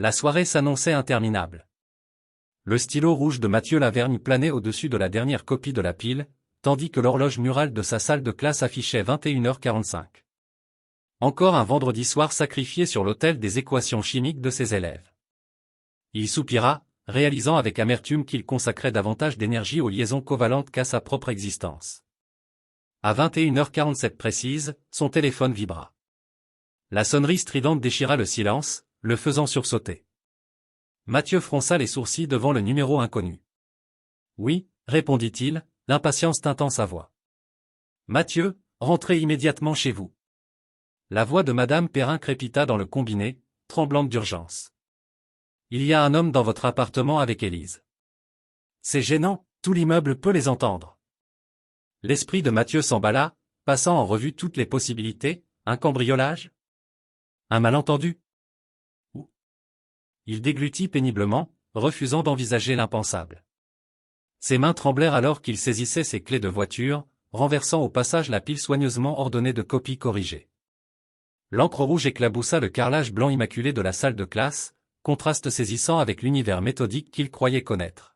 La soirée s'annonçait interminable. Le stylo rouge de Mathieu Lavergne planait au-dessus de la dernière copie de la pile, tandis que l'horloge murale de sa salle de classe affichait 21h45. Encore un vendredi soir sacrifié sur l'autel des équations chimiques de ses élèves. Il soupira, réalisant avec amertume qu'il consacrait davantage d'énergie aux liaisons covalentes qu'à sa propre existence. À 21h47 précise, son téléphone vibra. La sonnerie stridente déchira le silence, le faisant sursauter. Mathieu fronça les sourcils devant le numéro inconnu. « Oui », répondit-il, l'impatience tintant sa voix. « Mathieu, rentrez immédiatement chez vous. » La voix de Madame Perrin crépita dans le combiné, tremblante d'urgence. « Il y a un homme dans votre appartement avec Élise. »« C'est gênant, tout l'immeuble peut les entendre. » L'esprit de Mathieu s'emballa, passant en revue toutes les possibilités. Un cambriolage? Un malentendu? Il déglutit péniblement, refusant d'envisager l'impensable. Ses mains tremblèrent alors qu'il saisissait ses clés de voiture, renversant au passage la pile soigneusement ordonnée de copies corrigées. L'encre rouge éclaboussa le carrelage blanc immaculé de la salle de classe, contraste saisissant avec l'univers méthodique qu'il croyait connaître.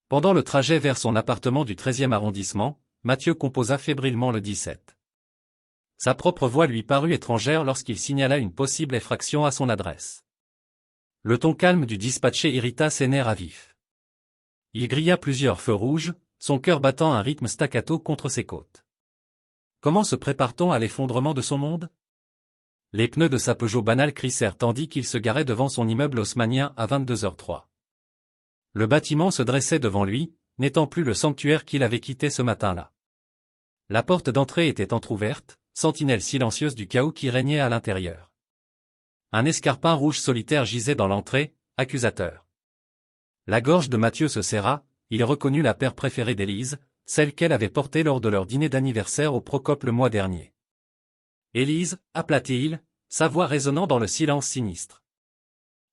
Pendant le trajet vers son appartement du 13e arrondissement, Mathieu composa fébrilement le 17. Sa propre voix lui parut étrangère lorsqu'il signala une possible effraction à son adresse. Le ton calme du dispatché irrita ses nerfs à vif. Il grilla plusieurs feux rouges, son cœur battant un rythme staccato contre ses côtes. Comment se prépare-t-on à l'effondrement de son monde? Les pneus de sa Peugeot banale crissèrent tandis qu'il se garait devant son immeuble haussmannien à 22h03. Le bâtiment se dressait devant lui, n'étant plus le sanctuaire qu'il avait quitté ce matin-là. La porte d'entrée était entr'ouverte, sentinelle silencieuse du chaos qui régnait à l'intérieur. Un escarpin rouge solitaire gisait dans l'entrée, accusateur. La gorge de Mathieu se serra, il reconnut la paire préférée d'Élise, celle qu'elle avait portée lors de leur dîner d'anniversaire au Procope le mois dernier. Élise, aplatit-il, sa voix résonnant dans le silence sinistre.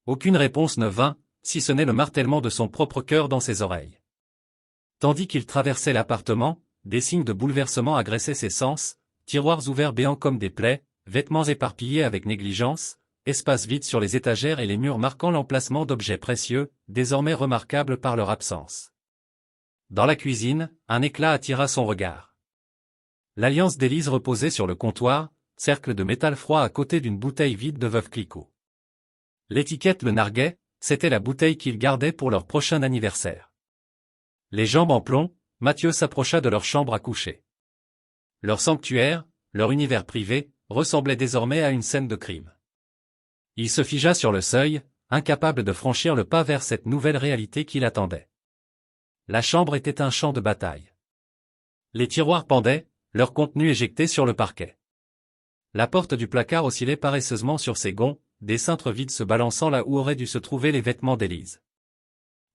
Aucune réponse ne vint, si ce n'est le martèlement de son propre cœur dans ses oreilles. Tandis qu'il traversait l'appartement, des signes de bouleversement agressaient ses sens, tiroirs ouverts béants comme des plaies, vêtements éparpillés avec négligence, espaces vides sur les étagères et les murs marquant l'emplacement d'objets précieux, désormais remarquables par leur absence. Dans la cuisine, un éclat attira son regard. L'alliance d'Élise reposait sur le comptoir, cercle de métal froid à côté d'une bouteille vide de Veuve Clicquot. L'étiquette le narguait, c'était la bouteille qu'il gardait pour leur prochain anniversaire. Les jambes en plomb, Mathieu s'approcha de leur chambre à coucher. Leur sanctuaire, leur univers privé, ressemblait désormais à une scène de crime. Il se figea sur le seuil, incapable de franchir le pas vers cette nouvelle réalité qui l'attendait. La chambre était un champ de bataille. Les tiroirs pendaient, leur contenu éjecté sur le parquet. La porte du placard oscillait paresseusement sur ses gonds, des cintres vides se balançant là où auraient dû se trouver les vêtements d'Élise.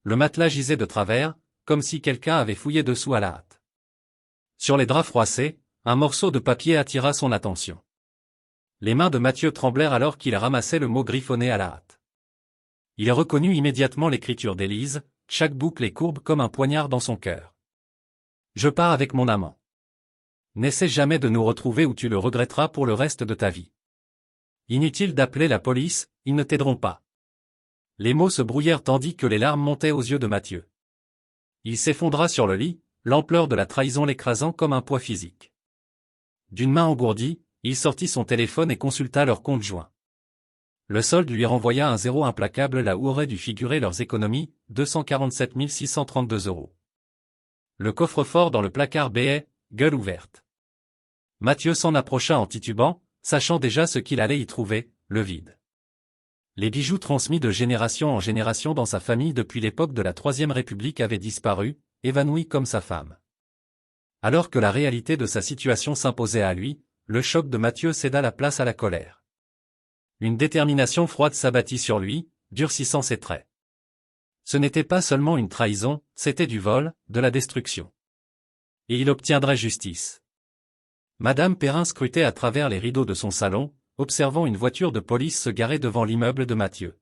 Le matelas gisait de travers, comme si quelqu'un avait fouillé dessous à la hâte. Sur les draps froissés, un morceau de papier attira son attention. Les mains de Mathieu tremblèrent alors qu'il ramassait le mot griffonné à la hâte. Il reconnut immédiatement l'écriture d'Élise, chaque boucle et courbe comme un poignard dans son cœur. « Je pars avec mon amant. N'essaie jamais de nous retrouver ou tu le regretteras pour le reste de ta vie. Inutile d'appeler la police, ils ne t'aideront pas. » Les mots se brouillèrent tandis que les larmes montaient aux yeux de Mathieu. Il s'effondra sur le lit, l'ampleur de la trahison l'écrasant comme un poids physique. D'une main engourdie, il sortit son téléphone et consulta leur compte joint. Le solde lui renvoya un zéro implacable là où auraient dû figurer leurs économies, 247 632 €. Le coffre-fort dans le placard béait, gueule ouverte. Mathieu s'en approcha en titubant, sachant déjà ce qu'il allait y trouver, le vide. Les bijoux transmis de génération en génération dans sa famille depuis l'époque de la Troisième République avaient disparu, évanouis comme sa femme. Alors que la réalité de sa situation s'imposait à lui, le choc de Mathieu céda la place à la colère. Une détermination froide s'abattit sur lui, durcissant ses traits. Ce n'était pas seulement une trahison, c'était du vol, de la destruction. Et il obtiendrait justice. Madame Perrin scrutait à travers les rideaux de son salon, observant une voiture de police se garer devant l'immeuble de Mathieu.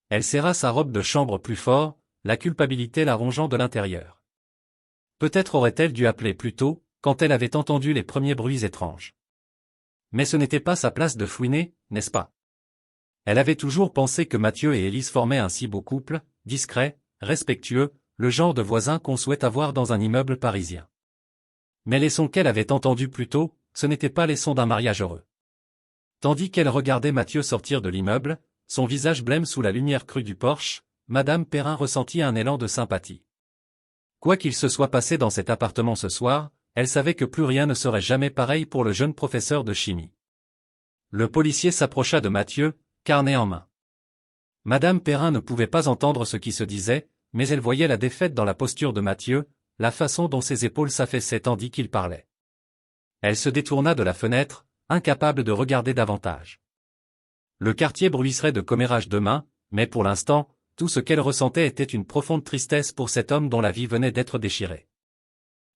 Elle serra sa robe de chambre plus fort, la culpabilité la rongeant de l'intérieur. Peut-être aurait-elle dû appeler plus tôt, quand elle avait entendu les premiers bruits étranges. Mais ce n'était pas sa place de fouiner, n'est-ce pas? Elle avait toujours pensé que Mathieu et Élise formaient un si beau couple, discret, respectueux, le genre de voisin qu'on souhaite avoir dans un immeuble parisien. Mais les sons qu'elle avait entendus plus tôt, ce n'étaient pas les sons d'un mariage heureux. Tandis qu'elle regardait Mathieu sortir de l'immeuble, son visage blême sous la lumière crue du porche, Madame Perrin ressentit un élan de sympathie. Quoi qu'il se soit passé dans cet appartement ce soir, elle savait que plus rien ne serait jamais pareil pour le jeune professeur de chimie. Le policier s'approcha de Mathieu, carnet en main. Madame Perrin ne pouvait pas entendre ce qui se disait, mais elle voyait la défaite dans la posture de Mathieu, la façon dont ses épaules s'affaissaient tandis qu'il parlait. Elle se détourna de la fenêtre, incapable de regarder davantage. Le quartier bruisserait de commérage demain, mais pour l'instant, tout ce qu'elle ressentait était une profonde tristesse pour cet homme dont la vie venait d'être déchirée.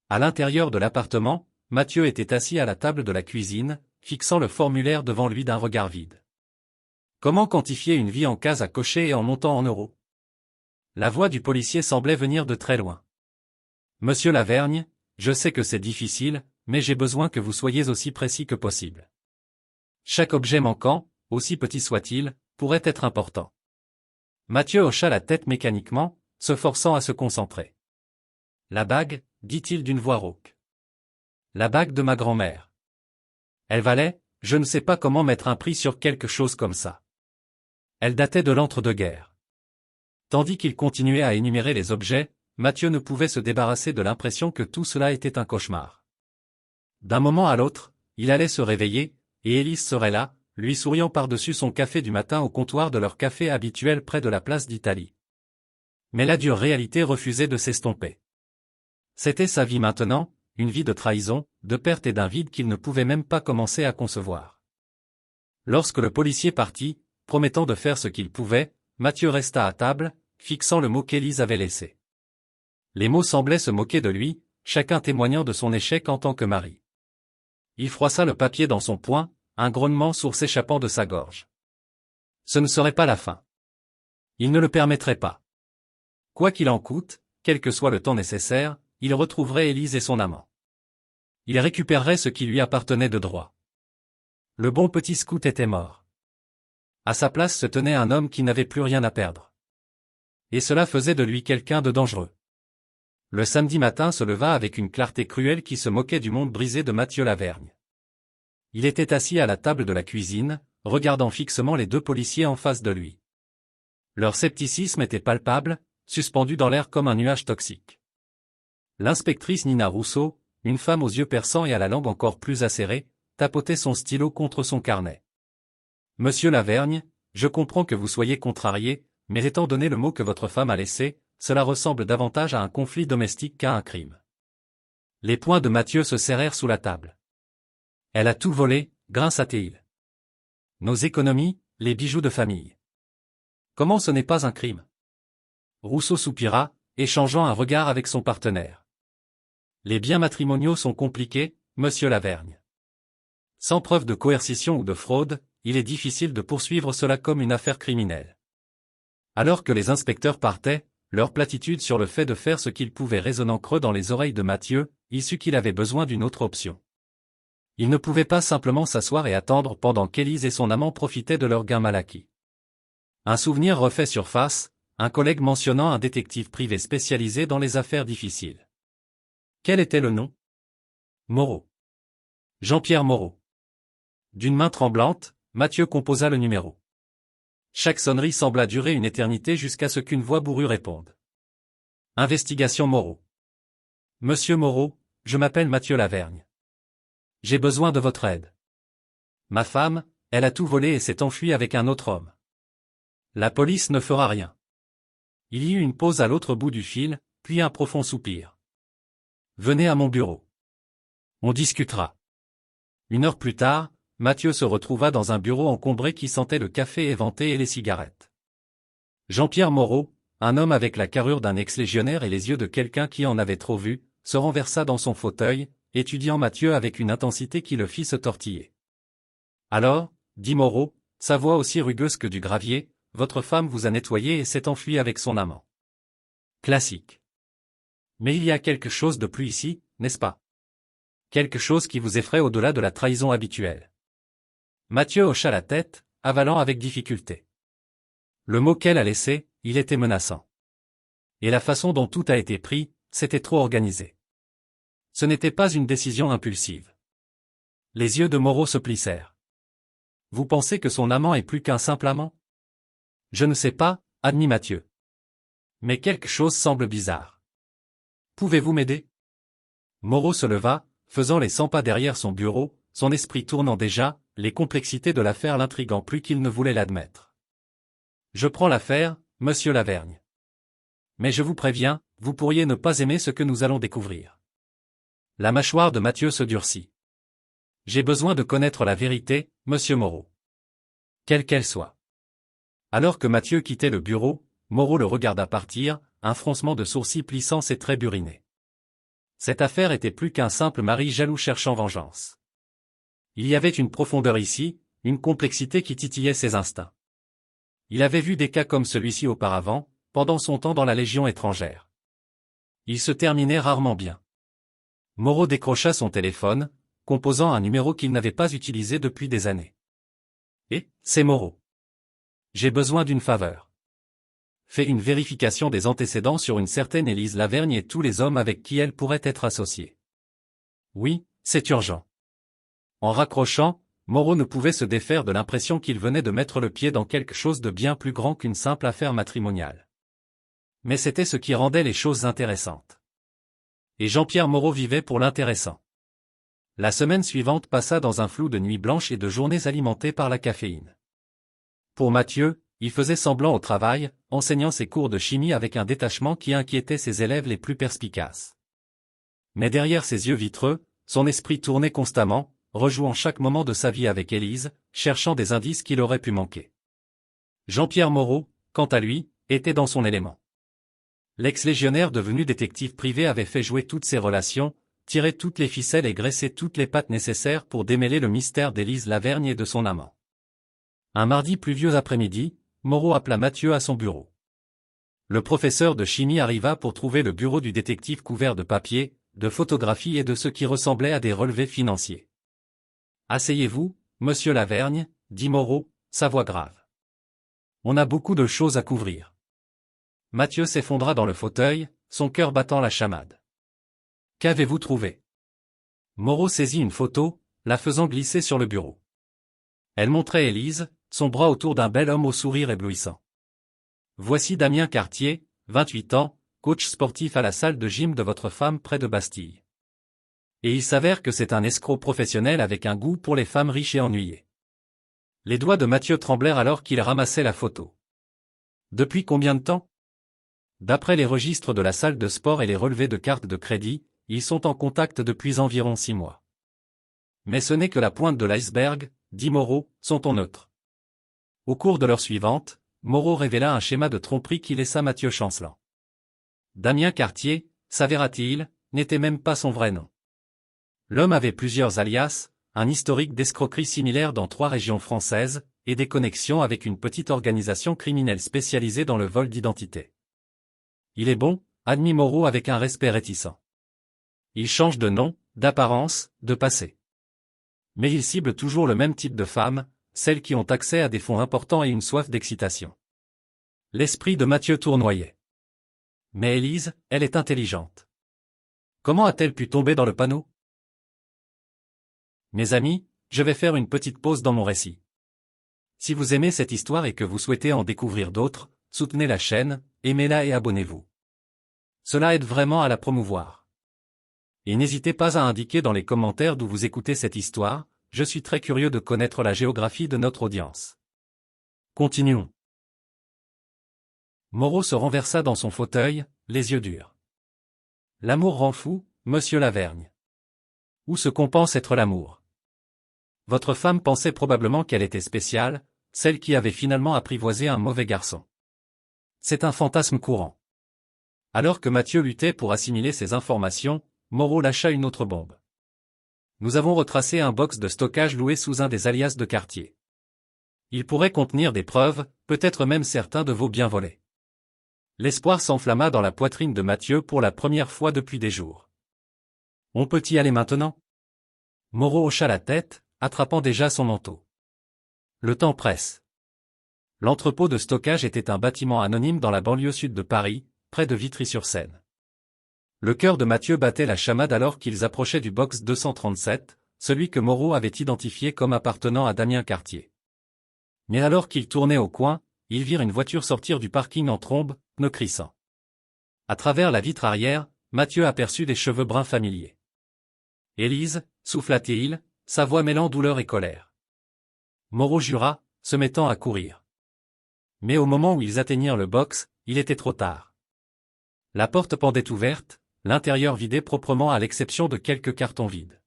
À l'intérieur de l'appartement, Mathieu était assis à la table de la cuisine, fixant le formulaire devant lui d'un regard vide. Comment quantifier une vie en cases à cocher et en montant en euros? La voix du policier semblait venir de très loin. Monsieur Lavergne, je sais que c'est difficile, mais j'ai besoin que vous soyez aussi précis que possible. Chaque objet manquant, aussi petit soit-il, pourrait être important. Mathieu hocha la tête mécaniquement, se forçant à se concentrer. La bague, dit-il d'une voix rauque. La bague de ma grand-mère. Elle valait, je ne sais pas comment mettre un prix sur quelque chose comme ça. Elle datait de l'entre-deux-guerres. Tandis qu'il continuait à énumérer les objets, Mathieu ne pouvait se débarrasser de l'impression que tout cela était un cauchemar. D'un moment à l'autre, il allait se réveiller, et Élise serait là, lui souriant par-dessus son café du matin au comptoir de leur café habituel près de la place d'Italie. Mais la dure réalité refusait de s'estomper. C'était sa vie maintenant, une vie de trahison, de perte et d'un vide qu'il ne pouvait même pas commencer à concevoir. Lorsque le policier partit, promettant de faire ce qu'il pouvait, Mathieu resta à table, fixant le mot qu'Élise avait laissé. Les mots semblaient se moquer de lui, chacun témoignant de son échec en tant que mari. Il froissa le papier dans son poing, un grognement sourd s'échappant de sa gorge. Ce ne serait pas la fin. Il ne le permettrait pas. Quoi qu'il en coûte, quel que soit le temps nécessaire, il retrouverait Élise et son amant. Il récupérerait ce qui lui appartenait de droit. Le bon petit scout était mort. À sa place se tenait un homme qui n'avait plus rien à perdre. Et cela faisait de lui quelqu'un de dangereux. Le samedi matin se leva avec une clarté cruelle qui se moquait du monde brisé de Mathieu Lavergne. Il était assis à la table de la cuisine, regardant fixement les deux policiers en face de lui. Leur scepticisme était palpable, suspendu dans l'air comme un nuage toxique. L'inspectrice Nina Rousseau, une femme aux yeux perçants et à la langue encore plus acérée, tapotait son stylo contre son carnet. Monsieur Lavergne, je comprends que vous soyez contrarié, mais étant donné le mot que votre femme a laissé, cela ressemble davantage à un conflit domestique qu'à un crime. Les poings de Mathieu se serrèrent sous la table. Elle a tout volé, grinça-t-il. Nos économies, les bijoux de famille. Comment ce n'est pas un crime? Rousseau soupira, échangeant un regard avec son partenaire. Les biens matrimoniaux sont compliqués, monsieur Lavergne. Sans preuve de coercition ou de fraude, il est difficile de poursuivre cela comme une affaire criminelle. Alors que les inspecteurs partaient, leur platitude sur le fait de faire ce qu'ils pouvaient résonnant creux dans les oreilles de Mathieu, il sut qu'il avait besoin d'une autre option. Il ne pouvait pas simplement s'asseoir et attendre pendant qu'Élise et son amant profitaient de leur gain mal acquis. Un souvenir refait surface, un collègue mentionnant un détective privé spécialisé dans les affaires difficiles. Quel était le nom? Moreau. Jean-Pierre Moreau. D'une main tremblante, Mathieu composa le numéro. Chaque sonnerie sembla durer une éternité jusqu'à ce qu'une voix bourrue réponde. Investigation Moreau. Monsieur Moreau, je m'appelle Mathieu Lavergne. J'ai besoin de votre aide. Ma femme, elle a tout volé et s'est enfuie avec un autre homme. La police ne fera rien. Il y eut une pause à l'autre bout du fil, puis un profond soupir. Venez à mon bureau. On discutera. 1 heure plus tard, Mathieu se retrouva dans un bureau encombré qui sentait le café éventé et les cigarettes. Jean-Pierre Moreau, un homme avec la carrure d'un ex-légionnaire et les yeux de quelqu'un qui en avait trop vu, se renversa dans son fauteuil, étudiant Mathieu avec une intensité qui le fit se tortiller. Alors, dit Moreau, sa voix aussi rugueuse que du gravier, votre femme vous a nettoyé et s'est enfuie avec son amant. Classique. Mais il y a quelque chose de plus ici, n'est-ce pas? Quelque chose qui vous effraie au-delà de la trahison habituelle. Mathieu hocha la tête, avalant avec difficulté. Le mot qu'elle a laissé, il était menaçant. Et la façon dont tout a été pris, c'était trop organisé. Ce n'était pas une décision impulsive. Les yeux de Moreau se plissèrent. Vous pensez que son amant est plus qu'un simple amant? Je ne sais pas, admit Mathieu. Mais quelque chose semble bizarre. Pouvez-vous m'aider? Moreau se leva, faisant les 100 pas derrière son bureau, son esprit tournant déjà, les complexités de l'affaire l'intriguant plus qu'il ne voulait l'admettre. Je prends l'affaire, monsieur Lavergne. Mais je vous préviens, vous pourriez ne pas aimer ce que nous allons découvrir. La mâchoire de Mathieu se durcit. J'ai besoin de connaître la vérité, monsieur Moreau. Quelle qu'elle soit. Alors que Mathieu quittait le bureau, Moreau le regarda partir, un froncement de sourcils plissant ses traits burinés. Cette affaire était plus qu'un simple mari jaloux cherchant vengeance. Il y avait une profondeur ici, une complexité qui titillait ses instincts. Il avait vu des cas comme celui-ci auparavant, pendant son temps dans la Légion étrangère. Il se terminait rarement bien. Moreau décrocha son téléphone, composant un numéro qu'il n'avait pas utilisé depuis des années. C'est Moreau. J'ai besoin d'une faveur. Fais une vérification des antécédents sur une certaine Élise Lavergne et tous les hommes avec qui elle pourrait être associée. Oui, c'est urgent. En raccrochant, Moreau ne pouvait se défaire de l'impression qu'il venait de mettre le pied dans quelque chose de bien plus grand qu'une simple affaire matrimoniale. Mais c'était ce qui rendait les choses intéressantes. Et Jean-Pierre Moreau vivait pour l'intéressant. La semaine suivante passa dans un flou de nuits blanches et de journées alimentées par la caféine. Pour Mathieu, il faisait semblant au travail, enseignant ses cours de chimie avec un détachement qui inquiétait ses élèves les plus perspicaces. Mais derrière ses yeux vitreux, son esprit tournait constamment, rejouant chaque moment de sa vie avec Élise, cherchant des indices qu'il aurait pu manquer. Jean-Pierre Moreau, quant à lui, était dans son élément. L'ex-légionnaire devenu détective privé avait fait jouer toutes ses relations, tiré toutes les ficelles et graissé toutes les pattes nécessaires pour démêler le mystère d'Élise Lavergne et de son amant. Un mardi pluvieux après-midi, Moreau appela Mathieu à son bureau. Le professeur de chimie arriva pour trouver le bureau du détective couvert de papiers, de photographies et de ce qui ressemblait à des relevés financiers. « Asseyez-vous, monsieur Lavergne, dit Moreau, sa voix grave. On a beaucoup de choses à couvrir. » Mathieu s'effondra dans le fauteuil, son cœur battant la chamade. « Qu'avez-vous trouvé ?» Moreau saisit une photo, la faisant glisser sur le bureau. Elle montrait Élise, son bras autour d'un bel homme au sourire éblouissant. Voici Damien Cartier, 28 ans, coach sportif à la salle de gym de votre femme près de Bastille. Et il s'avère que c'est un escroc professionnel avec un goût pour les femmes riches et ennuyées. Les doigts de Mathieu tremblèrent alors qu'il ramassait la photo. Depuis combien de temps? D'après les registres de la salle de sport et les relevés de cartes de crédit, ils sont en contact depuis environ 6 mois. Mais ce n'est que la pointe de l'iceberg, dit Moreau, sont-on neutre. Au cours de l'heure suivante, Moreau révéla un schéma de tromperie qui laissa Mathieu chancelant. Damien Cartier, s'avéra-t-il, n'était même pas son vrai nom. L'homme avait plusieurs alias, un historique d'escroquerie similaire dans 3 régions françaises, et des connexions avec une petite organisation criminelle spécialisée dans le vol d'identité. Il est bon, admit Moreau avec un respect réticent. Il change de nom, d'apparence, de passé. Mais il cible toujours le même type de femmes, celles qui ont accès à des fonds importants et une soif d'excitation. L'esprit de Mathieu tournoyait. Mais Élise, elle est intelligente. Comment a-t-elle pu tomber dans le panneau? Mes amis, je vais faire une petite pause dans mon récit. Si vous aimez cette histoire et que vous souhaitez en découvrir d'autres, soutenez la chaîne, aimez-la et abonnez-vous. Cela aide vraiment à la promouvoir. Et n'hésitez pas à indiquer dans les commentaires d'où vous écoutez cette histoire, je suis très curieux de connaître la géographie de notre audience. Continuons. Moreau se renversa dans son fauteuil, les yeux durs. L'amour rend fou, monsieur Lavergne. Où ce qu'on pense être l'amour? Votre femme pensait probablement qu'elle était spéciale, celle qui avait finalement apprivoisé un mauvais garçon. C'est un fantasme courant. Alors que Mathieu luttait pour assimiler ces informations, Moreau lâcha une autre bombe. Nous avons retracé un box de stockage loué sous un des alias de Cartier. Il pourrait contenir des preuves, peut-être même certains de vos biens volés. L'espoir s'enflamma dans la poitrine de Mathieu pour la première fois depuis des jours. On peut y aller maintenant? Moreau hocha la tête, attrapant déjà son manteau. Le temps presse. L'entrepôt de stockage était un bâtiment anonyme dans la banlieue sud de Paris, près de Vitry-sur-Seine. Le cœur de Mathieu battait la chamade alors qu'ils approchaient du box 237, celui que Moreau avait identifié comme appartenant à Damien Cartier. Mais alors qu'ils tournaient au coin, ils virent une voiture sortir du parking en trombe, pneus crissant. À travers la vitre arrière, Mathieu aperçut des cheveux bruns familiers. « Élise » souffla-t-il, sa voix mêlant douleur et colère. Moreau jura, se mettant à courir. Mais au moment où ils atteignirent le box, il était trop tard. La porte pendait ouverte, l'intérieur vidé proprement à l'exception de quelques cartons vides.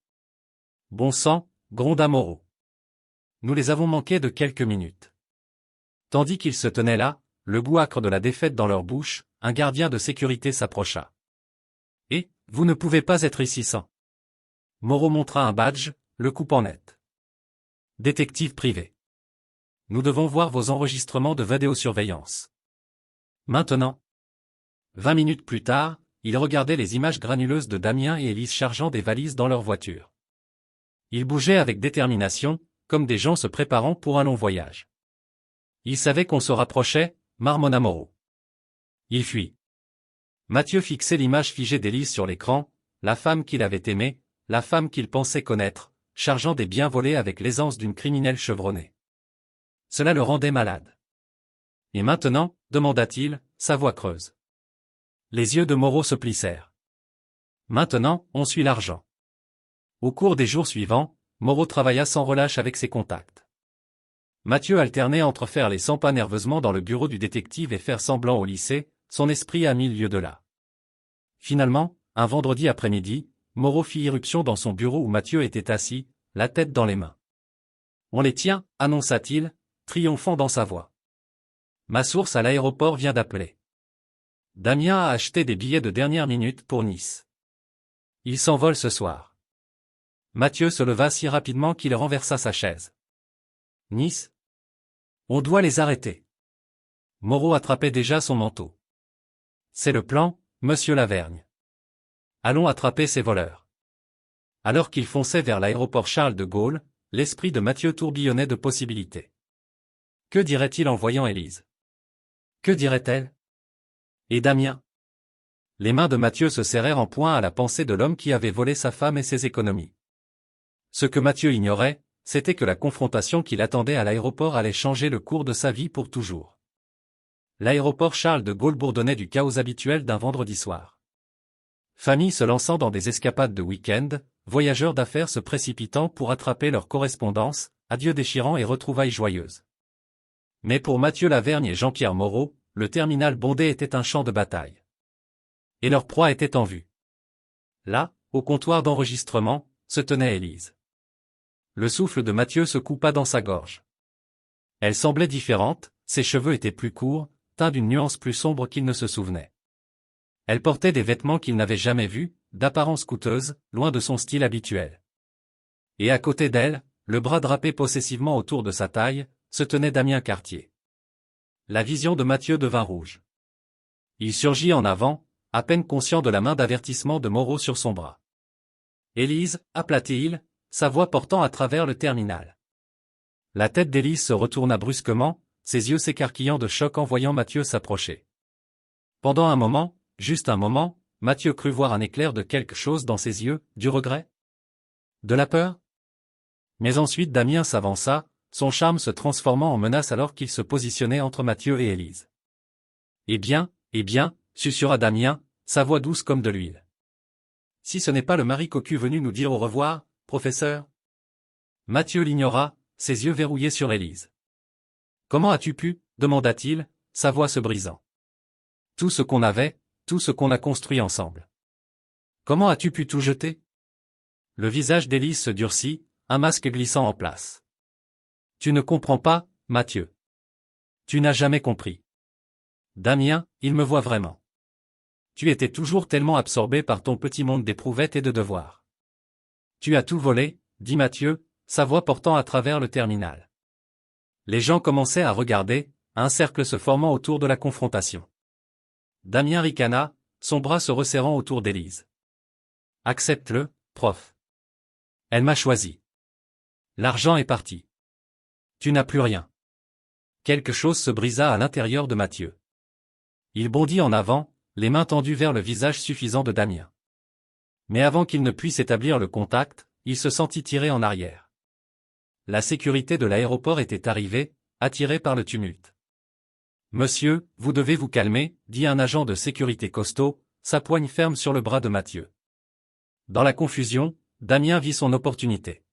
« Bon sang » gronda Moreau. « Nous les avons manqués de quelques minutes. » Tandis qu'ils se tenaient là, le goût âcre de la défaite dans leur bouche, un gardien de sécurité s'approcha. « Et, vous ne pouvez pas être ici sans. » Moreau montra un badge, le coupant net. « Détective privé. Nous devons voir vos enregistrements de vidéosurveillance. » Maintenant. 20 minutes plus tard, ils regardaient les images granuleuses de Damien et Élise chargeant des valises dans leur voiture. Ils bougeaient avec détermination, comme des gens se préparant pour un long voyage. Ils savaient qu'on se rapprochait, marmonna Moreau. Il fuit. Mathieu fixait l'image figée d'Élise sur l'écran, la femme qu'il avait aimée, la femme qu'il pensait connaître, chargeant des biens volés avec l'aisance d'une criminelle chevronnée. Cela le rendait malade. « Et maintenant » demanda-t-il, sa voix creuse. Les yeux de Moreau se plissèrent. « Maintenant, on suit l'argent. » Au cours des jours suivants, Moreau travailla sans relâche avec ses contacts. Mathieu alternait entre faire les 100 pas nerveusement dans le bureau du détective et faire semblant au lycée, son esprit à 1000 lieues de là. Finalement, un vendredi après-midi, Moreau fit irruption dans son bureau où Mathieu était assis, la tête dans les mains. « On les tient » annonça-t-il, triomphant dans sa voix. « Ma source à l'aéroport vient d'appeler. Damien a acheté des billets de dernière minute pour Nice. Il s'envole ce soir. » Mathieu se leva si rapidement qu'il renversa sa chaise. « Nice ? On doit les arrêter. » Moreau attrapait déjà son manteau. « C'est le plan, monsieur Lavergne. Allons attraper ces voleurs. » Alors qu'il fonçait vers l'aéroport Charles de Gaulle, l'esprit de Mathieu tourbillonnait de possibilités. Que dirait-il en voyant Élise? Que dirait-elle? Et Damien? Les mains de Mathieu se serrèrent en poing à la pensée de l'homme qui avait volé sa femme et ses économies. Ce que Mathieu ignorait, c'était que la confrontation qui l'attendait à l'aéroport allait changer le cours de sa vie pour toujours. L'aéroport Charles de Gaulle bourdonnait du chaos habituel d'un vendredi soir. Familles se lançant dans des escapades de week-end, voyageurs d'affaires se précipitant pour attraper leur correspondance, adieux déchirants et retrouvailles joyeuses. Mais pour Mathieu Lavergne et Jean-Pierre Moreau, le terminal bondé était un champ de bataille. Et leur proie était en vue. Là, au comptoir d'enregistrement, se tenait Élise. Le souffle de Mathieu se coupa dans sa gorge. Elle semblait différente, ses cheveux étaient plus courts, teints d'une nuance plus sombre qu'il ne se souvenait. Elle portait des vêtements qu'il n'avait jamais vus, d'apparence coûteuse, loin de son style habituel. Et à côté d'elle, le bras drapé possessivement autour de sa taille, se tenait Damien Cartier. La vision de Mathieu devint rouge. Il surgit en avant, à peine conscient de la main d'avertissement de Moreau sur son bras. « Élise » appela-t-il, sa voix portant à travers le terminal. La tête d'Élise se retourna brusquement, ses yeux s'écarquillant de choc en voyant Mathieu s'approcher. Pendant un moment, juste un moment, Mathieu crut voir un éclair de quelque chose dans ses yeux, du regret? De la peur? Mais ensuite Damien s'avança, son charme se transformant en menace alors qu'il se positionnait entre Mathieu et Élise. « Eh bien, susurra Damien, sa voix douce comme de l'huile. Si ce n'est pas le mari cocu venu nous dire au revoir, professeur? » Mathieu l'ignora, ses yeux verrouillés sur Élise. « Comment as-tu pu » demanda-t-il, sa voix se brisant. « Tout ce qu'on avait, tout ce qu'on a construit ensemble. Comment as-tu pu tout jeter ?» Le visage d'Élise se durcit, un masque glissant en place. « Tu ne comprends pas, Mathieu. Tu n'as jamais compris. Damien, il me voit vraiment. Tu étais toujours tellement absorbé par ton petit monde d'éprouvettes et de devoirs. Tu as tout volé, dit Mathieu, sa voix portant à travers le terminal. Les gens commençaient à regarder, un cercle se formant autour de la confrontation. Damien ricana, son bras se resserrant autour d'Élise. Accepte-le, prof. Elle m'a choisi. L'argent est parti. Tu n'as plus rien. Quelque chose se brisa à l'intérieur de Mathieu. Il bondit en avant, les mains tendues vers le visage suffisant de Damien. Mais avant qu'il ne puisse établir le contact, il se sentit tiré en arrière. La sécurité de l'aéroport était arrivée, attirée par le tumulte. « Monsieur, vous devez vous calmer », dit un agent de sécurité costaud, sa poigne ferme sur le bras de Mathieu. Dans la confusion, Damien vit son opportunité.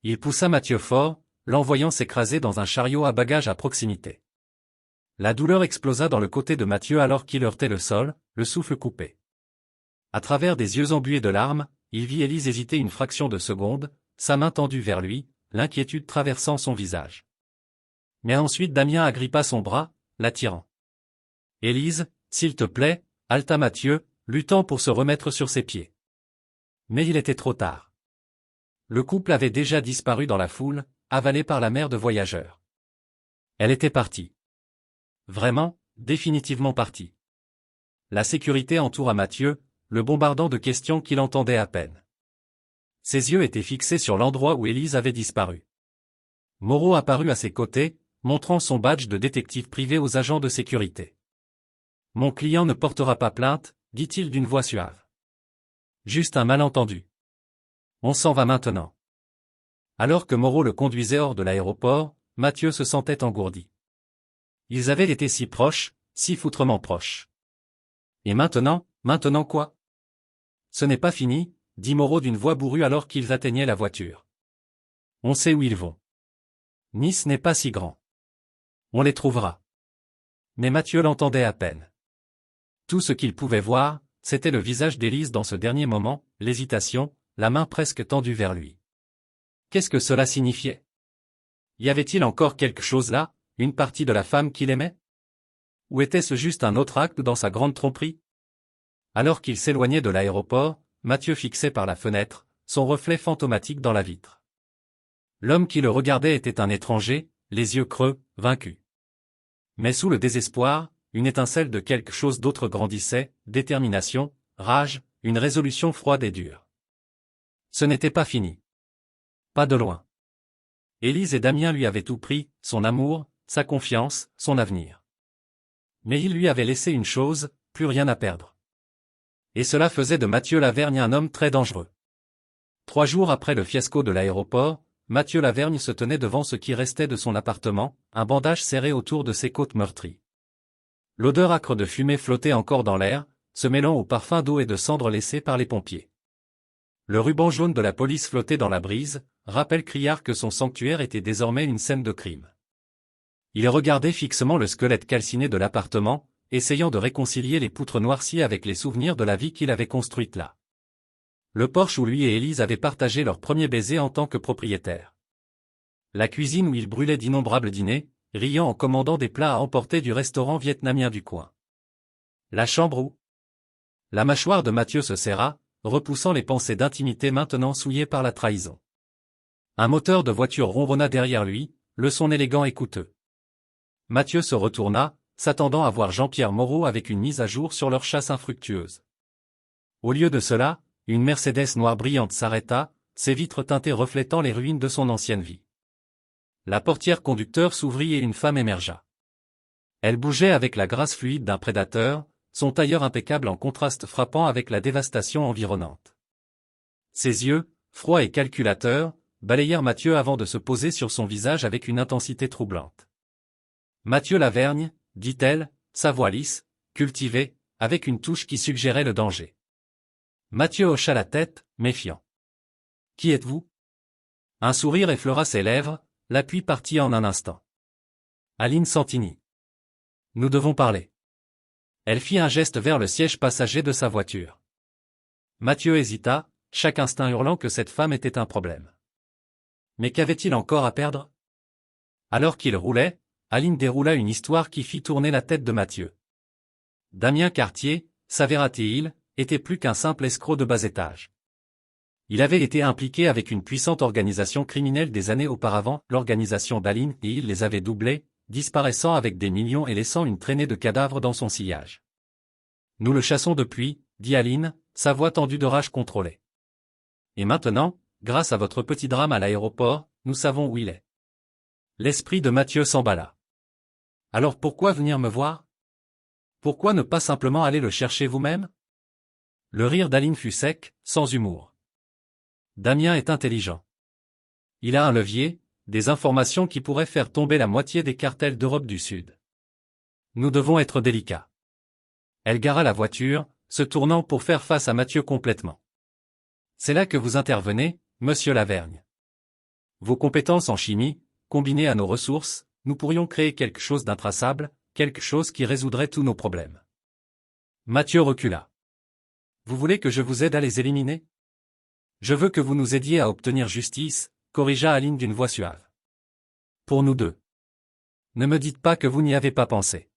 Il poussa Mathieu fort, l'envoyant s'écraser dans un chariot à bagages à proximité. La douleur explosa dans le côté de Mathieu alors qu'il heurtait le sol, le souffle coupé. À travers des yeux embués de larmes, il vit Élise hésiter une fraction de seconde, sa main tendue vers lui, l'inquiétude traversant son visage. Mais ensuite Damien agrippa son bras, l'attirant. « Élise, s'il te plaît », haleta Mathieu, luttant pour se remettre sur ses pieds. Mais il était trop tard. Le couple avait déjà disparu dans la foule, avalé par la mer de voyageurs. Elle était partie. Vraiment, définitivement partie. La sécurité entoura Mathieu, le bombardant de questions qu'il entendait à peine. Ses yeux étaient fixés sur l'endroit où Élise avait disparu. Moreau apparut à ses côtés, montrant son badge de détective privé aux agents de sécurité. « Mon client ne portera pas plainte », dit-il d'une voix suave. « Juste un malentendu. On s'en va maintenant. » Alors que Moreau le conduisait hors de l'aéroport, Mathieu se sentait engourdi. Ils avaient été si proches, si foutrement proches. Et maintenant quoi? Ce n'est pas fini, dit Moreau d'une voix bourrue alors qu'ils atteignaient la voiture. On sait où ils vont. Nice n'est pas si grand. On les trouvera. Mais Mathieu l'entendait à peine. Tout ce qu'il pouvait voir, c'était le visage d'Élise dans ce dernier moment, l'hésitation, la main presque tendue vers lui. Qu'est-ce que cela signifiait? Y avait-il encore quelque chose là, une partie de la femme qu'il aimait? Ou était-ce juste un autre acte dans sa grande tromperie? Alors qu'il s'éloignait de l'aéroport, Mathieu fixait par la fenêtre, son reflet fantomatique dans la vitre. L'homme qui le regardait était un étranger, les yeux creux, vaincu. Mais sous le désespoir, une étincelle de quelque chose d'autre grandissait, détermination, rage, une résolution froide et dure. Ce n'était pas fini. Pas de loin. Élise et Damien lui avaient tout pris, son amour, sa confiance, son avenir. Mais il lui avait laissé une chose, plus rien à perdre. Et cela faisait de Mathieu Lavergne un homme très dangereux. 3 jours après le fiasco de l'aéroport, Mathieu Lavergne se tenait devant ce qui restait de son appartement, un bandage serré autour de ses côtes meurtries. L'odeur âcre de fumée flottait encore dans l'air, se mêlant au parfum d'eau et de cendres laissés par les pompiers. Le ruban jaune de la police flottait dans la brise, rappel criard que son sanctuaire était désormais une scène de crime. Il regardait fixement le squelette calciné de l'appartement, essayant de réconcilier les poutres noircies avec les souvenirs de la vie qu'il avait construite là. Le porche où lui et Élise avaient partagé leur premier baiser en tant que propriétaires. La cuisine où il brûlait d'innombrables dîners, riant en commandant des plats à emporter du restaurant vietnamien du coin. La chambre où... La mâchoire de Mathieu se serra, repoussant les pensées d'intimité maintenant souillées par la trahison. Un moteur de voiture ronronna derrière lui, le son élégant et coûteux. Mathieu se retourna, s'attendant à voir Jean-Pierre Moreau avec une mise à jour sur leur chasse infructueuse. Au lieu de cela, une Mercedes noire brillante s'arrêta, ses vitres teintées reflétant les ruines de son ancienne vie. La portière conducteur s'ouvrit et une femme émergea. Elle bougeait avec la grâce fluide d'un prédateur, son tailleur impeccable en contraste frappant avec la dévastation environnante. Ses yeux, froids et calculateurs, balayèrent Mathieu avant de se poser sur son visage avec une intensité troublante. « Mathieu Lavergne », dit-elle, sa voix lisse, cultivée, avec une touche qui suggérait le danger. Mathieu hocha la tête, méfiant. « Qui êtes-vous » Un sourire effleura ses lèvres, l'appui partit en un instant. « Aline Santini. Nous devons parler. » Elle fit un geste vers le siège passager de sa voiture. Mathieu hésita, chaque instinct hurlant que cette femme était un problème. Mais qu'avait-il encore à perdre? Alors qu'il roulait, Aline déroula une histoire qui fit tourner la tête de Mathieu. Damien Cartier, s'avéra-t-il, était plus qu'un simple escroc de bas étage. Il avait été impliqué avec une puissante organisation criminelle des années auparavant, l'organisation d'Aline, et il les avait doublés, disparaissant avec des millions et laissant une traînée de cadavres dans son sillage. « Nous le chassons depuis, » dit Aline, sa voix tendue de rage contrôlée. « Et maintenant, grâce à votre petit drame à l'aéroport, nous savons où il est. » L'esprit de Mathieu s'emballa. Alors pourquoi venir me voir? Pourquoi ne pas simplement aller le chercher vous-même? Le rire d'Aline fut sec, sans humour. Damien est intelligent. Il a un levier, des informations qui pourraient faire tomber la moitié des cartels d'Europe du Sud. Nous devons être délicats. Elle gara la voiture, se tournant pour faire face à Mathieu complètement. C'est là que vous intervenez, monsieur Lavergne. Vos compétences en chimie, combinées à nos ressources, nous pourrions créer quelque chose d'intraçable, quelque chose qui résoudrait tous nos problèmes. Mathieu recula. Vous voulez que je vous aide à les éliminer? Je veux que vous nous aidiez à obtenir justice, corrigea Aline d'une voix suave. Pour nous deux. Ne me dites pas que vous n'y avez pas pensé.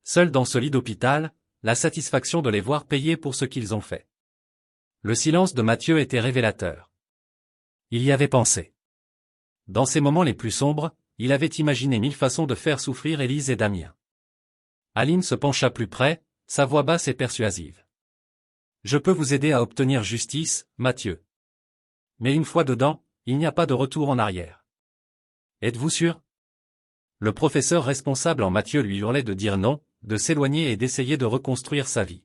Seul dans ce lit d'hôpital, la satisfaction de les voir payer pour ce qu'ils ont fait. Le silence de Mathieu était révélateur. Il y avait pensé. Dans ces moments les plus sombres, il avait imaginé 1000 façons de faire souffrir Élise et Damien. Aline se pencha plus près, sa voix basse et persuasive. Je peux vous aider à obtenir justice, Mathieu. Mais une fois dedans, il n'y a pas de retour en arrière. Êtes-vous sûr? Le professeur responsable en Mathieu lui hurlait de dire non, de s'éloigner et d'essayer de reconstruire sa vie.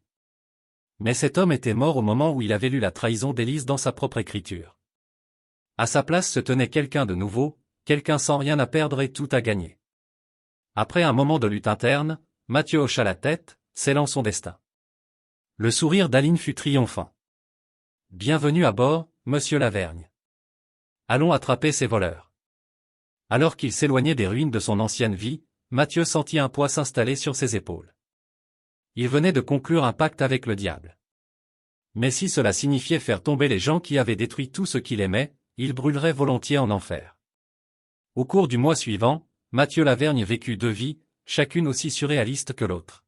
Mais cet homme était mort au moment où il avait lu la trahison d'Élise dans sa propre écriture. À sa place se tenait quelqu'un de nouveau, quelqu'un sans rien à perdre et tout à gagner. Après un moment de lutte interne, Mathieu hocha la tête, scellant son destin. Le sourire d'Aline fut triomphant. Bienvenue à bord, monsieur Lavergne. Allons attraper ces voleurs. Alors qu'il s'éloignait des ruines de son ancienne vie, Mathieu sentit un poids s'installer sur ses épaules. Il venait de conclure un pacte avec le diable. Mais si cela signifiait faire tomber les gens qui avaient détruit tout ce qu'il aimait, il brûlerait volontiers en enfer. Au cours du mois suivant, Mathieu Lavergne vécut 2 vies, chacune aussi surréaliste que l'autre.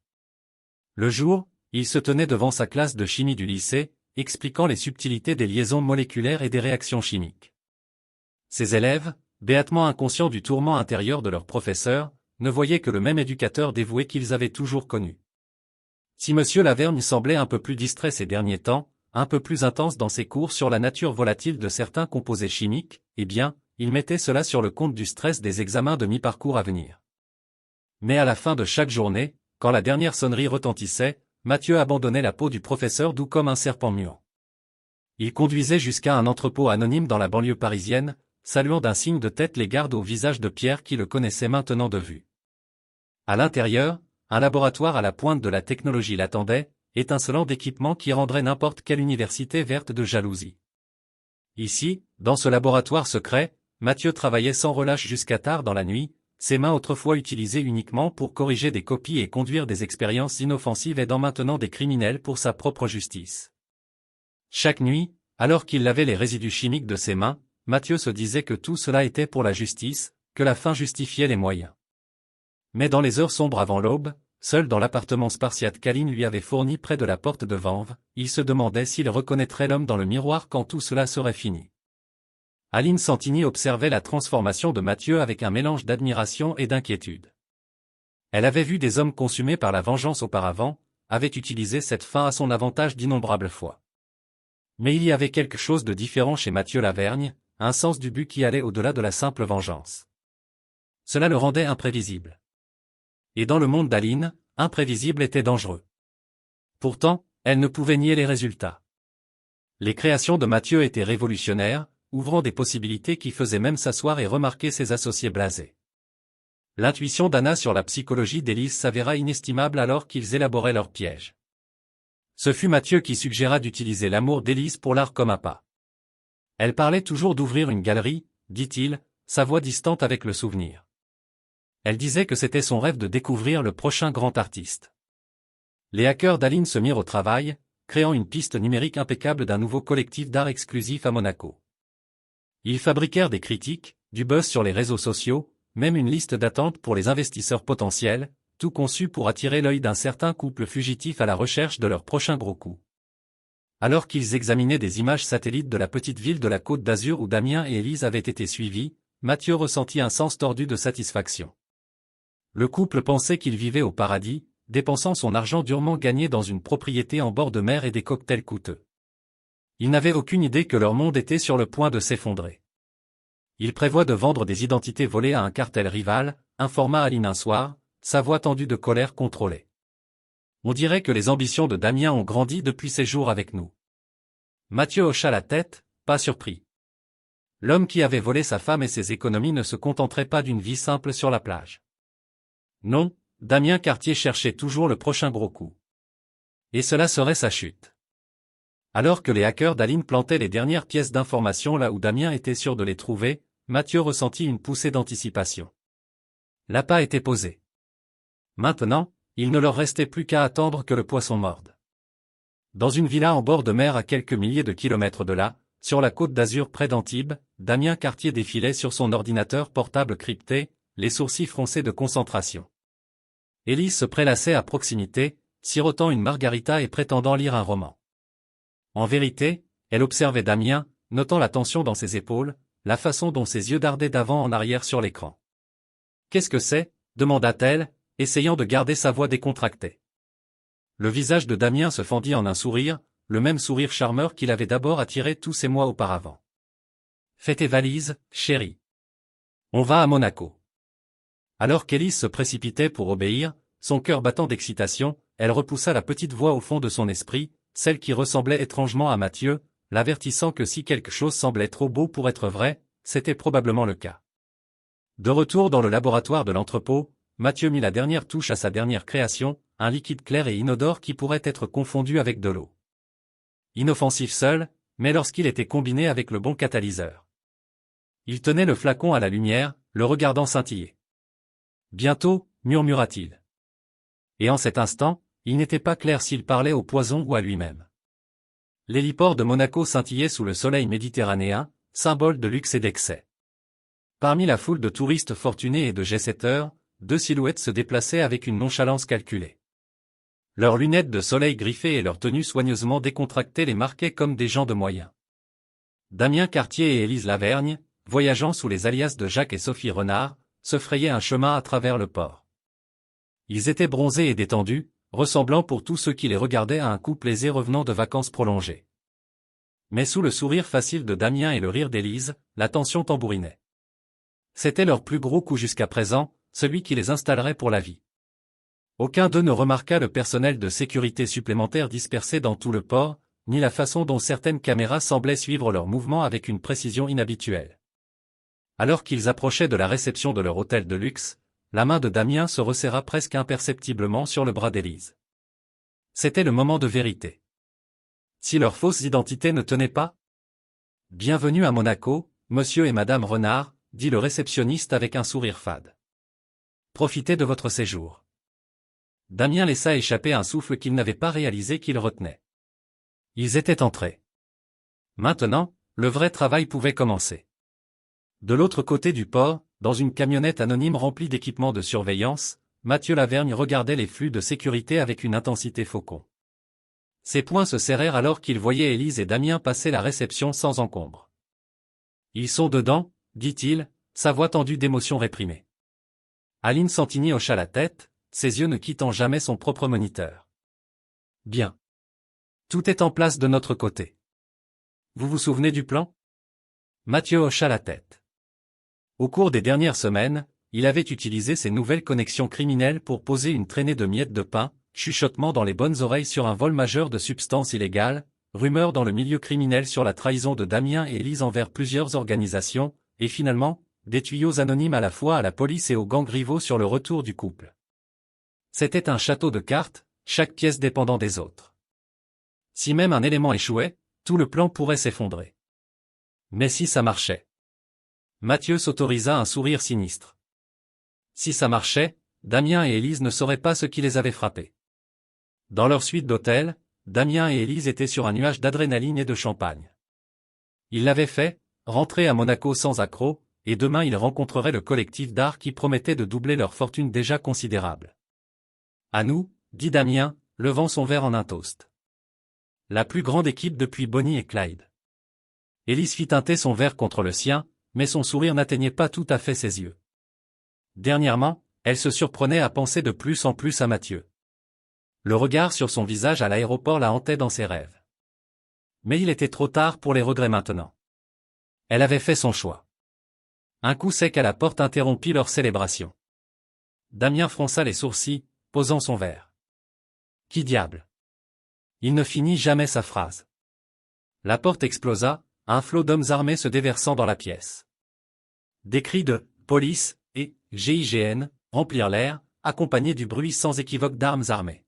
Le jour, il se tenait devant sa classe de chimie du lycée, expliquant les subtilités des liaisons moléculaires et des réactions chimiques. Ses élèves, béatement inconscients du tourment intérieur de leur professeur, ne voyaient que le même éducateur dévoué qu'ils avaient toujours connu. Si monsieur Lavergne semblait un peu plus distrait ces derniers temps, un peu plus intense dans ses cours sur la nature volatile de certains composés chimiques, eh bien, il mettait cela sur le compte du stress des examens de mi-parcours à venir. Mais à la fin de chaque journée, quand la dernière sonnerie retentissait, Mathieu abandonnait la peau du professeur doux comme un serpent muant. Il conduisait jusqu'à un entrepôt anonyme dans la banlieue parisienne, saluant d'un signe de tête les gardes au visage de Pierre qui le connaissaient maintenant de vue. À l'intérieur, un laboratoire à la pointe de la technologie l'attendait, étincelant d'équipements qui rendraient n'importe quelle université verte de jalousie. Ici, dans ce laboratoire secret, Mathieu travaillait sans relâche jusqu'à tard dans la nuit, ses mains autrefois utilisées uniquement pour corriger des copies et conduire des expériences inoffensives aidant maintenant des criminels pour sa propre justice. Chaque nuit, alors qu'il lavait les résidus chimiques de ses mains, Mathieu se disait que tout cela était pour la justice, que la fin justifiait les moyens. Mais dans les heures sombres avant l'aube, seul dans l'appartement spartiate qu'Aline lui avait fourni près de la porte de Vanves, il se demandait s'il reconnaîtrait l'homme dans le miroir quand tout cela serait fini. Aline Santini observait la transformation de Mathieu avec un mélange d'admiration et d'inquiétude. Elle avait vu des hommes consumés par la vengeance auparavant, avait utilisé cette fin à son avantage d'innombrables fois. Mais il y avait quelque chose de différent chez Mathieu Lavergne, un sens du but qui allait au-delà de la simple vengeance. Cela le rendait imprévisible. Et dans le monde d'Aline, imprévisible était dangereux. Pourtant, elle ne pouvait nier les résultats. Les créations de Mathieu étaient révolutionnaires, ouvrant des possibilités qui faisaient même s'asseoir et remarquer ses associés blasés. L'intuition d'Anna sur la psychologie d'Élise s'avéra inestimable alors qu'ils élaboraient leur piège. Ce fut Mathieu qui suggéra d'utiliser l'amour d'Élise pour l'art comme appât. Elle parlait toujours d'ouvrir une galerie, dit-il, sa voix distante avec le souvenir. Elle disait que c'était son rêve de découvrir le prochain grand artiste. Les hackers d'Aline se mirent au travail, créant une piste numérique impeccable d'un nouveau collectif d'art exclusif à Monaco. Ils fabriquèrent des critiques, du buzz sur les réseaux sociaux, même une liste d'attente pour les investisseurs potentiels, tout conçu pour attirer l'œil d'un certain couple fugitif à la recherche de leur prochain gros coup. Alors qu'ils examinaient des images satellites de la petite ville de la Côte d'Azur où Damien et Élise avaient été suivis, Mathieu ressentit un sens tordu de satisfaction. Le couple pensait qu'il vivait au paradis, dépensant son argent durement gagné dans une propriété en bord de mer et des cocktails coûteux. Ils n'avaient aucune idée que leur monde était sur le point de s'effondrer. Il prévoit de vendre des identités volées à un cartel rival, informa Aline un soir, sa voix tendue de colère contrôlée. On dirait que les ambitions de Damien ont grandi depuis ses jours avec nous. Mathieu hocha la tête, pas surpris. L'homme qui avait volé sa femme et ses économies ne se contenterait pas d'une vie simple sur la plage. Non, Damien Cartier cherchait toujours le prochain gros coup. Et cela serait sa chute. Alors que les hackers d'Aline plantaient les dernières pièces d'information là où Damien était sûr de les trouver, Mathieu ressentit une poussée d'anticipation. L'appât était posé. Maintenant, il ne leur restait plus qu'à attendre que le poisson morde. Dans une villa en bord de mer à quelques milliers de kilomètres de là, sur la côte d'Azur près d'Antibes, Damien Cartier défilait sur son ordinateur portable crypté, les sourcils froncés de concentration. Élise se prélassait à proximité, sirotant une margarita et prétendant lire un roman. En vérité, elle observait Damien, notant la tension dans ses épaules, la façon dont ses yeux dardaient d'avant en arrière sur l'écran. « Qu'est-ce que c'est » demanda-t-elle, essayant de garder sa voix décontractée. Le visage de Damien se fendit en un sourire, le même sourire charmeur qu'il avait d'abord attiré tous ces mois auparavant. « Fais tes valises, chérie. On va à Monaco. » Alors qu'Élise se précipitait pour obéir, son cœur battant d'excitation, elle repoussa la petite voix au fond de son esprit, celle qui ressemblait étrangement à Mathieu, l'avertissant que si quelque chose semblait trop beau pour être vrai, c'était probablement le cas. De retour dans le laboratoire de l'entrepôt, Mathieu mit la dernière touche à sa dernière création, un liquide clair et inodore qui pourrait être confondu avec de l'eau. Inoffensif seul, mais lorsqu'il était combiné avec le bon catalyseur. Il tenait le flacon à la lumière, le regardant scintiller. « Bientôt » murmura-t-il. Et en cet instant, il n'était pas clair s'il parlait au poison ou à lui-même. L'héliport de Monaco scintillait sous le soleil méditerranéen, symbole de luxe et d'excès. Parmi la foule de touristes fortunés et de jet-setters, deux silhouettes se déplaçaient avec une nonchalance calculée. Leurs lunettes de soleil griffées et leurs tenues soigneusement décontractées les marquaient comme des gens de moyens. Damien Cartier et Élise Lavergne, voyageant sous les alias de Jacques et Sophie Renard, se frayaient un chemin à travers le port. Ils étaient bronzés et détendus, ressemblant pour tous ceux qui les regardaient à un couple aisé revenant de vacances prolongées. Mais sous le sourire facile de Damien et le rire d'Élise, la tension tambourinait. C'était leur plus gros coup jusqu'à présent, celui qui les installerait pour la vie. Aucun d'eux ne remarqua le personnel de sécurité supplémentaire dispersé dans tout le port, ni la façon dont certaines caméras semblaient suivre leurs mouvements avec une précision inhabituelle. Alors qu'ils approchaient de la réception de leur hôtel de luxe, la main de Damien se resserra presque imperceptiblement sur le bras d'Élise. C'était le moment de vérité. Si leurs fausses identités ne tenaient pas ? « Bienvenue à Monaco, monsieur et madame Renard », dit le réceptionniste avec un sourire fade. « Profitez de votre séjour. » Damien laissa échapper un souffle qu'il n'avait pas réalisé qu'il retenait. Ils étaient entrés. Maintenant, le vrai travail pouvait commencer. De l'autre côté du port, dans une camionnette anonyme remplie d'équipements de surveillance, Mathieu Lavergne regardait les flux de sécurité avec une intensité faucon. Ses poings se serrèrent alors qu'il voyait Élise et Damien passer la réception sans encombre. « Ils sont dedans » dit-il, sa voix tendue d'émotion réprimée. Aline Santini hocha la tête, ses yeux ne quittant jamais son propre moniteur. « Bien. Tout est en place de notre côté. Vous vous souvenez du plan ?» Mathieu hocha la tête. Au cours des dernières semaines, il avait utilisé ses nouvelles connexions criminelles pour poser une traînée de miettes de pain, chuchotement dans les bonnes oreilles sur un vol majeur de substances illégales, rumeurs dans le milieu criminel sur la trahison de Damien et Élise envers plusieurs organisations, et finalement, des tuyaux anonymes à la fois à la police et aux gangs rivaux sur le retour du couple. C'était un château de cartes, chaque pièce dépendant des autres. Si même un élément échouait, tout le plan pourrait s'effondrer. Mais si ça marchait? Mathieu s'autorisa un sourire sinistre. Si ça marchait, Damien et Élise ne sauraient pas ce qui les avait frappés. Dans leur suite d'hôtel, Damien et Élise étaient sur un nuage d'adrénaline et de champagne. Ils l'avaient fait, rentrer à Monaco sans accroc, et demain ils rencontreraient le collectif d'art qui promettait de doubler leur fortune déjà considérable. À nous, dit Damien, levant son verre en un toast. La plus grande équipe depuis Bonnie et Clyde. Élise fit teinter son verre contre le sien, mais son sourire n'atteignait pas tout à fait ses yeux. Dernièrement, elle se surprenait à penser de plus en plus à Mathieu. Le regard sur son visage à l'aéroport la hantait dans ses rêves. Mais il était trop tard pour les regrets maintenant. Elle avait fait son choix. Un coup sec à la porte interrompit leur célébration. Damien fronça les sourcils, posant son verre. Qui diable? Il ne finit jamais sa phrase. La porte explosa, un flot d'hommes armés se déversant dans la pièce. Des cris de « police » et « GIGN » remplirent l'air, accompagnés du bruit sans équivoque d'armes armées.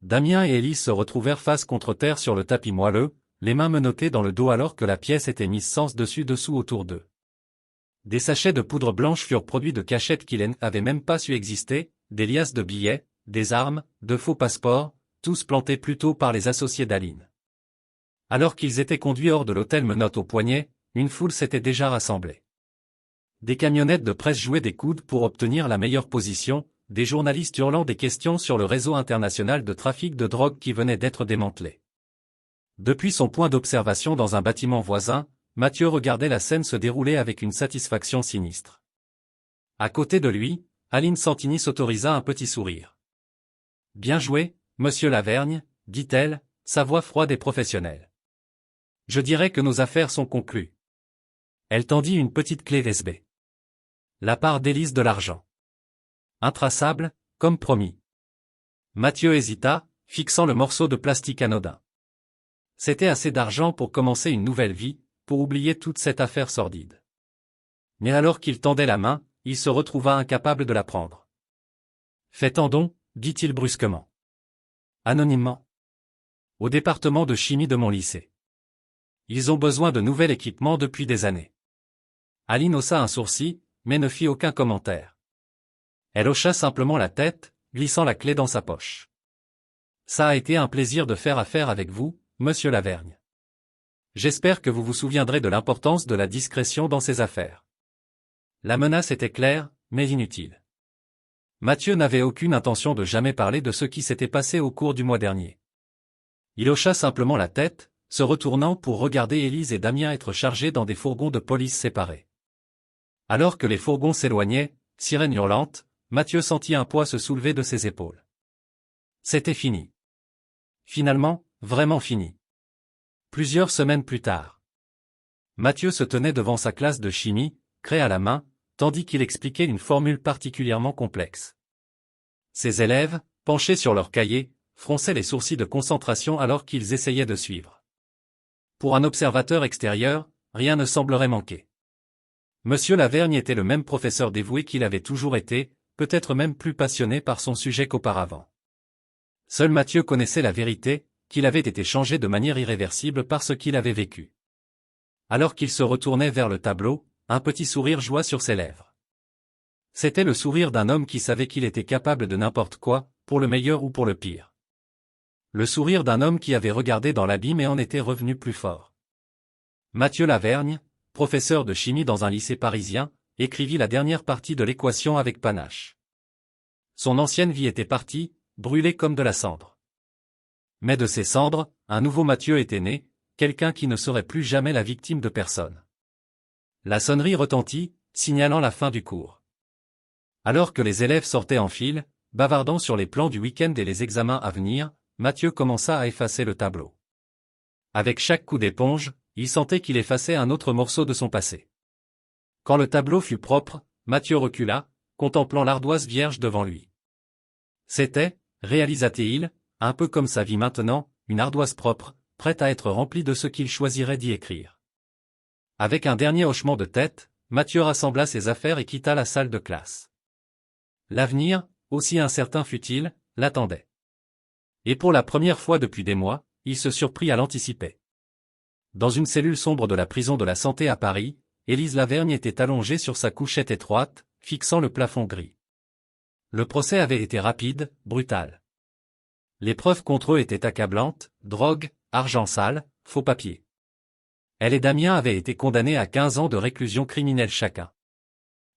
Damien et Élise se retrouvèrent face contre terre sur le tapis moelleux, les mains menottées dans le dos alors que la pièce était mise sens dessus-dessous autour d'eux. Des sachets de poudre blanche furent produits de cachettes qui n'avaient même pas su exister, des liasses de billets, des armes, de faux passeports, tous plantés plus tôt par les associés d'Aline. Alors qu'ils étaient conduits hors de l'hôtel menottes au poignet, une foule s'était déjà rassemblée. Des camionnettes de presse jouaient des coudes pour obtenir la meilleure position, des journalistes hurlant des questions sur le réseau international de trafic de drogue qui venait d'être démantelé. Depuis son point d'observation dans un bâtiment voisin, Mathieu regardait la scène se dérouler avec une satisfaction sinistre. À côté de lui, Aline Santini s'autorisa un petit sourire. « Bien joué, monsieur Lavergne, dit-elle, sa voix froide et professionnelle. Je dirais que nos affaires sont conclues. » Elle tendit une petite clé USB. La part d'Élise de l'argent. Intraçable, comme promis. Mathieu hésita, fixant le morceau de plastique anodin. C'était assez d'argent pour commencer une nouvelle vie, pour oublier toute cette affaire sordide. Mais alors qu'il tendait la main, il se retrouva incapable de la prendre. « Faites-en don, dit-il brusquement. Anonymement. Au département de chimie de mon lycée. Ils ont besoin de nouvel équipement depuis des années. » Aline haussa un sourcil, mais ne fit aucun commentaire. Elle hocha simplement la tête, glissant la clé dans sa poche. « Ça a été un plaisir de faire affaire avec vous, monsieur Lavergne. J'espère que vous vous souviendrez de l'importance de la discrétion dans ces affaires. » La menace était claire, mais inutile. Mathieu n'avait aucune intention de jamais parler de ce qui s'était passé au cours du mois dernier. Il hocha simplement la tête, se retournant pour regarder Élise et Damien être chargés dans des fourgons de police séparés. Alors que les fourgons s'éloignaient, sirène hurlante, Mathieu sentit un poids se soulever de ses épaules. C'était fini. Finalement, vraiment fini. Plusieurs semaines plus tard. Mathieu se tenait devant sa classe de chimie, craie à la main, tandis qu'il expliquait une formule particulièrement complexe. Ses élèves, penchés sur leurs cahiers, fronçaient les sourcils de concentration alors qu'ils essayaient de suivre. Pour un observateur extérieur, rien ne semblerait manquer. Monsieur Lavergne était le même professeur dévoué qu'il avait toujours été, peut-être même plus passionné par son sujet qu'auparavant. Seul Mathieu connaissait la vérité, qu'il avait été changé de manière irréversible par ce qu'il avait vécu. Alors qu'il se retournait vers le tableau, un petit sourire joua sur ses lèvres. C'était le sourire d'un homme qui savait qu'il était capable de n'importe quoi, pour le meilleur ou pour le pire. Le sourire d'un homme qui avait regardé dans l'abîme et en était revenu plus fort. Mathieu Lavergne, professeur de chimie dans un lycée parisien, écrivit la dernière partie de l'équation avec panache. Son ancienne vie était partie, brûlée comme de la cendre. Mais de ces cendres, un nouveau Mathieu était né, quelqu'un qui ne serait plus jamais la victime de personne. La sonnerie retentit, signalant la fin du cours. Alors que les élèves sortaient en file, bavardant sur les plans du week-end et les examens à venir, Mathieu commença à effacer le tableau. Avec chaque coup d'éponge, il sentait qu'il effaçait un autre morceau de son passé. Quand le tableau fut propre, Mathieu recula, contemplant l'ardoise vierge devant lui. C'était, réalisa-t-il, un peu comme sa vie maintenant, une ardoise propre, prête à être remplie de ce qu'il choisirait d'y écrire. Avec un dernier hochement de tête, Mathieu rassembla ses affaires et quitta la salle de classe. L'avenir, aussi incertain fût-il, l'attendait. Et pour la première fois depuis des mois, il se surprit à l'anticiper. Dans une cellule sombre de la prison de la Santé à Paris, Élise Lavergne était allongée sur sa couchette étroite, fixant le plafond gris. Le procès avait été rapide, brutal. Les preuves contre eux étaient accablantes, drogue, argent sale, faux papiers. Elle et Damien avaient été condamnés à 15 ans de réclusion criminelle chacun.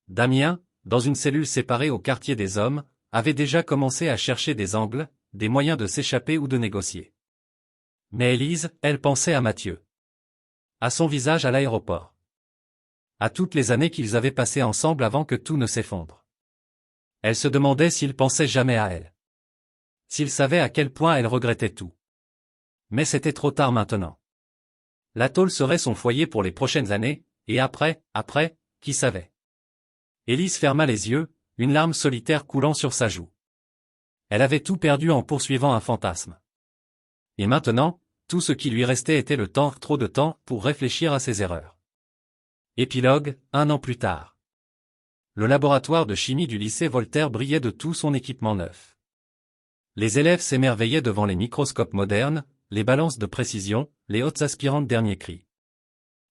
Damien, dans une cellule séparée au quartier des hommes, avait déjà commencé à chercher des angles, des moyens de s'échapper ou de négocier. Mais Élise, elle pensait à Mathieu. À son visage à l'aéroport. À toutes les années qu'ils avaient passées ensemble avant que tout ne s'effondre. Elle se demandait s'il pensait jamais à elle. S'il savait à quel point elle regrettait tout. Mais c'était trop tard maintenant. La tôle serait son foyer pour les prochaines années, et après, qui savait? Élise ferma les yeux, une larme solitaire coulant sur sa joue. Elle avait tout perdu en poursuivant un fantasme. Et maintenant, tout ce qui lui restait était le temps, trop de temps, pour réfléchir à ses erreurs. Épilogue, 1 an plus tard. Le laboratoire de chimie du lycée Voltaire brillait de tout son équipement neuf. Les élèves s'émerveillaient devant les microscopes modernes, les balances de précision, les hautes aspirantes dernier cri.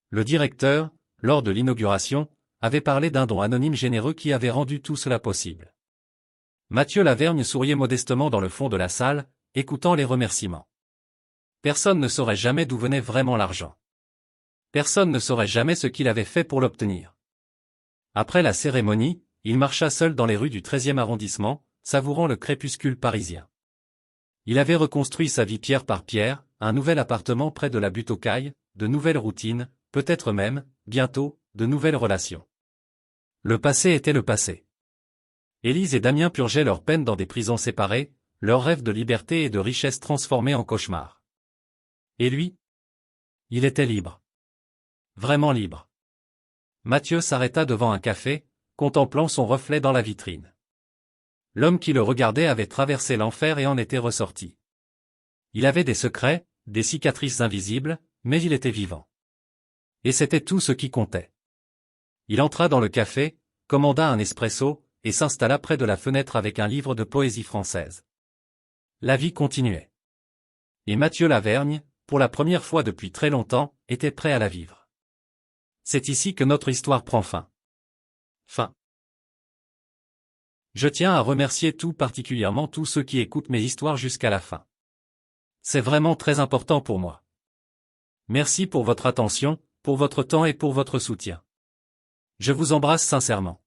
Le directeur, lors de l'inauguration, avait parlé d'un don anonyme généreux qui avait rendu tout cela possible. Mathieu Lavergne souriait modestement dans le fond de la salle, écoutant les remerciements. Personne ne saurait jamais d'où venait vraiment l'argent. Personne ne saurait jamais ce qu'il avait fait pour l'obtenir. Après la cérémonie, il marcha seul dans les rues du 13e arrondissement, savourant le crépuscule parisien. Il avait reconstruit sa vie pierre par pierre, un nouvel appartement près de la butte aux Cailles, de nouvelles routines, peut-être même, bientôt, de nouvelles relations. Le passé était le passé. Élise et Damien purgeaient leurs peines dans des prisons séparées, leurs rêves de liberté et de richesse transformés en cauchemars. Et lui? Il était libre. Vraiment libre. Mathieu s'arrêta devant un café, contemplant son reflet dans la vitrine. L'homme qui le regardait avait traversé l'enfer et en était ressorti. Il avait des secrets, des cicatrices invisibles, mais il était vivant. Et c'était tout ce qui comptait. Il entra dans le café, commanda un espresso, et s'installa près de la fenêtre avec un livre de poésie française. La vie continuait. Et Mathieu Lavergne, pour la première fois depuis très longtemps, était prêt à la vivre. C'est ici que notre histoire prend fin. Fin. Je tiens à remercier tout particulièrement tous ceux qui écoutent mes histoires jusqu'à la fin. C'est vraiment très important pour moi. Merci pour votre attention, pour votre temps et pour votre soutien. Je vous embrasse sincèrement.